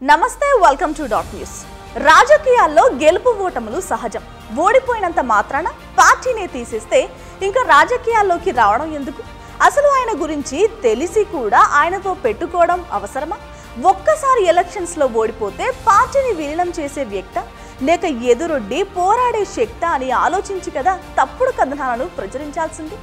నమస్తే welcome to dot news. రాజకీయాల్లో గెలుపు ఓటములు సహజం. ఓడిపోయినంత మాత్రాన పార్టీనే తీసేస్తే ఇంకా రాజకీయాల్లోకి రావడం ఎందుకు? అసలు ఆయన గురించి తెలిసి కూడా ఆయనతో పెట్టుకోవడం అవసరమా? ఒక్కసారి ఎలక్షన్స్ లో ఓడిపోతే పార్టీని విలీనం చేసే వ్యక్తి లేక ఎదురొడ్డి పోరాడే శక్తి అని ఆలోచించి కదా తప్పుడు కథనాలను ప్రచురించాల్సింది.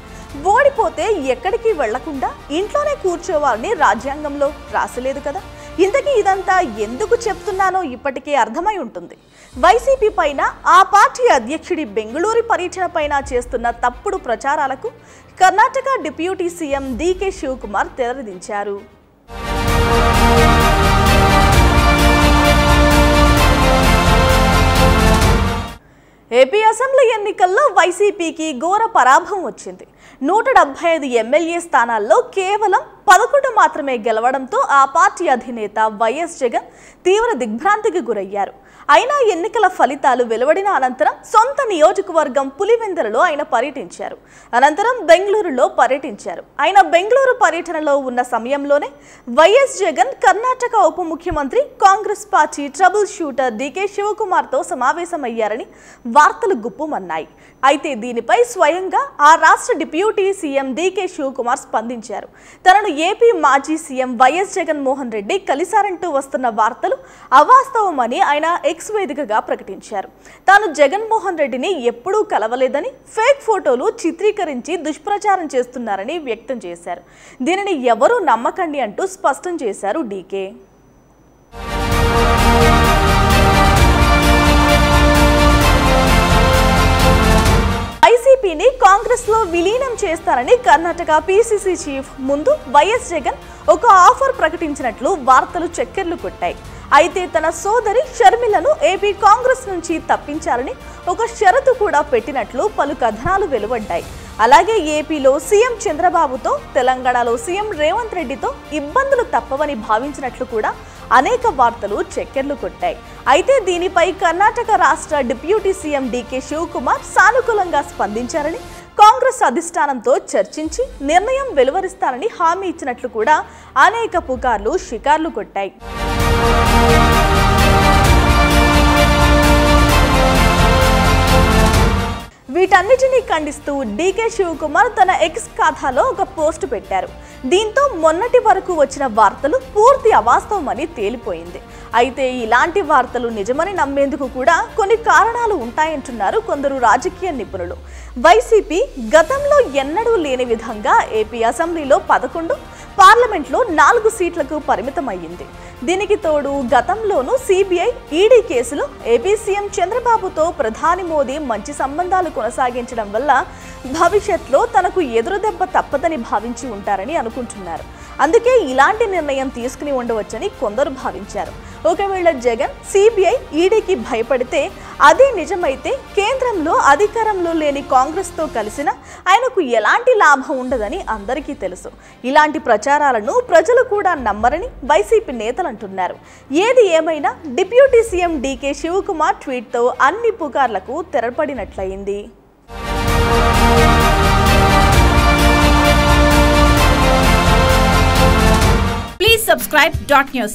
ఓడిపోతే ఎక్కడికి వెళ్లకుండా ఇంట్లోనే కూర్చోవాలని రాజ్యాంగంలో రాసలేదు కదా. ఇంతకీ ఇదంతా ఎందుకు చెప్తున్నానో ఇప్పటికే అర్థమై ఉంటుంది. వైసీపీ పైన ఆ పార్టీ అధ్యక్షుడి బెంగళూరు పర్యటన పైన చేస్తున్న తప్పుడు ప్రచారాలకు Karnataka deputy CM DK Shivakumar తెరదించారు. ఏపీ అసెంబ్లీ ఎన్నికల్లో వైసీపీకి ఘోర పరాభవం వచ్చింది. 175 ఎమ్మెల్యే స్థానాల్లో కేవలం 11 మాత్రమే గెలవడంతో ఆ పార్టీ అధినేత వైఎస్ జగన్ తీవ్ర దిగ్భ్రాంతికి గురయ్యారు. అయినా ఎన్నికల ఫలితాలు వెలువడిన అనంతరం సొంత నియోజకవర్గం పులివెందులలో ఆయన పర్యటించారు. అనంతరం బెంగళూరులో పర్యటించారు. ఆయన బెంగళూరు పర్యటనలో ఉన్న సమయంలోనే వైఎస్ జగన్ కర్ణాటక ఉప ముఖ్యమంత్రి Congress party trouble shooter DK శివకుమార్తో సమావేశమయ్యారని వార్తలు గుప్పుమన్నాయి. అయితే దీనిపై స్వయంగా ఆ రాష్ట్ర డిప్యూటీ సీఎం డీకే శివకుమార్ స్పందించారు. తనను ఏపీ మాజీ సీఎం వైఎస్ జగన్మోహన్ రెడ్డి కలిశారంటూ వస్తున్న వార్తలు అవాస్తవమని ఆయన ఎక్స్ వేదికగా ప్రకటించారు. తాను జగన్మోహన్ రెడ్డిని ఎప్పుడూ కలవలేదని, ఫేక్ ఫోటోలు చిత్రీకరించి దుష్ప్రచారం చేస్తున్నారని వ్యక్తం చేశారు. దీనిని ఎవరూ నమ్మకండి అంటూ స్పష్టం చేశారు డీకే. వైసీపీని కాంగ్రెస్ లో విలీనం చేస్తారని కర్ణాటక పీసీసీ చీఫ్ ముందు వైఎస్ జగన్ ఒక ఆఫర్ ప్రకటించినట్లు వార్తలు చక్కర్లు కొట్టాయి. అయితే తన సోదరి షర్మిలను ఏపీ కాంగ్రెస్ నుంచి తప్పించాలని ఒక షరతు కూడా పెట్టినట్లు పలు కథనాలు వెలువడ్డాయి. అలాగే ఏపీలో సీఎం చంద్రబాబుతో, తెలంగాణలో సీఎం రేవంత్ రెడ్డితో ఇబ్బందులు తప్పవని భావించినట్లు కూడా అనేక వార్తలు చక్కర్లు కొట్టాయి. అయితే దీనిపై కర్ణాటక రాష్ట్ర డిప్యూటీ సీఎం డీకే శివకుమార్ సానుకూలంగా స్పందించారని, కాంగ్రెస్ అధిష్టానంతో చర్చించి నిర్ణయం వెలువరిస్తారని హామీ ఇచ్చినట్లు కూడా అనేక పుకార్లు షికార్లు కొట్టాయి. వీటన్నిటినీ ఖండిస్తూ డీకే శివకుమార్ తన ఎక్స్ ఖాతాలో ఒక పోస్టు పెట్టారు. దీంతో మొన్నటి వరకు వచ్చిన వార్తలు పూర్తి అవాస్తవమని తేలిపోయింది. అయితే ఇలాంటి వార్తలు నిజమని నమ్మేందుకు కూడా కొన్ని కారణాలు ఉంటాయంటున్నారు కొందరు రాజకీయ నిపుణులు. వైసీపీ గతంలో ఎన్నడూ లేని విధంగా ఏపీ అసెంబ్లీలో 11, పార్లమెంట్లో 4 సీట్లకు పరిమితమయ్యింది. దీనికి తోడు గతంలోనూ సిబిఐ, ఈడీ కేసులో ఏపీ సీఎం చంద్రబాబుతో ప్రధాని మోదీ మంచి సంబంధాలు కొనసాగించడం వల్ల భవిష్యత్తులో తనకు ఎదురుదెబ్బ తప్పదని భావించి ఉంటారని అనుకుంటున్నారు. అందుకే ఇలాంటి నిర్ణయం తీసుకుని ఉండవచ్చని కొందరు భావించారు. ఒకవేళ జగన్ సిబిఐ, ఈడీకి భయపడితే అదే నిజమైతే కేంద్రంలో అధికారంలో లేని కాంగ్రెస్తో కలిసిన ఆయనకు ఎలాంటి లాభం ఉండదని అందరికీ తెలుసు. ఇలాంటి ప్రచారాలను ప్రజలు కూడా నమ్మరని వైసీపీ నేతలు అంటున్నారు. ఏది ఏమైనా డిప్యూటీ సీఎం డీకే శివకుమార్ ట్వీట్తో అన్ని పుకార్లకు తెరపడినట్లయింది. Please subscribe Dot News.